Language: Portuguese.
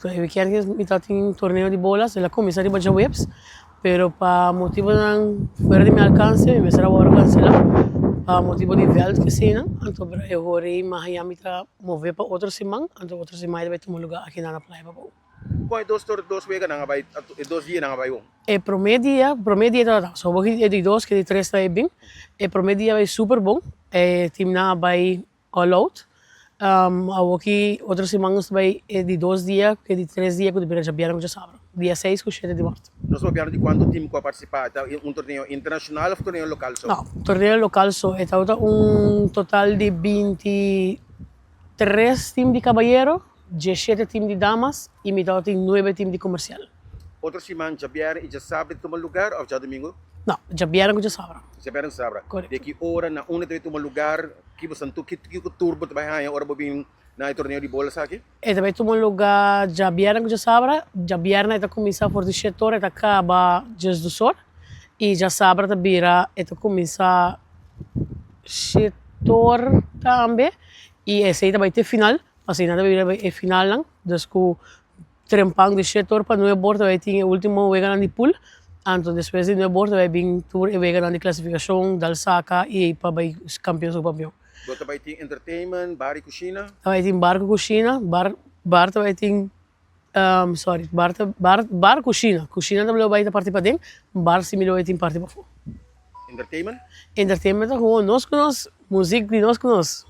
Eu quero que me tá em torneo de bolas, ela começa a baixar webs, pero para motivo não fora de meu alcance, me será agora cancelar. Para motivo de veld que cena, então eu horei Miami para mover para outro siman, então outro siman vai tomar lugar aqui na praia para Qual é dois weeks na vai, 2 dias na vai é promedia tá, só vou que é de 2 que de 3 tá bem, é promedia vai super bom, é time na vai all out. Aqui outros semanas vai é de 2 dias, que de 3 dias que de já vieram já sábado. Dia 6 com 7 de março. Nós vamos ver de quanto time que vai participar, tá? Torneio internacional ou torneio local só? Não, torneio local só, é total de 23 times de caballeiro, 17 times de damas e metade tem 9 times de comercial. Outro semana já vieram e já sabe tomar lugar ou já domingo? Não, já vieram já sábado. Já vieram sábado. Correto. De que hora na uma deve tomar lugar, que você não que turbo vai há hora bobin na torneio de bolas aqui? E também tomou lugar já vieram já sábado, já vieram está começar por 17 horas, está acaba dias do sol e já sábado está vira, está começar 7 horas também e esse aí vai ter final, assim nada vai ter final não, desco trempang de 7 horas para 9 horas vai ter o último vegano de pool. Então, depois de 9 horas, vai vir tour e vai ganhar de classificação, da saca e para vai campeão ou campeão. Você vai ter entertainment, bar e cozinha? Vai ter bar com cozinha, bar vai ter, bar cozinha. Cozinha também vai ter parte para dentro, bar similar vai ter parte para fora. Entertainment? Entertainment é com nós, música de nós.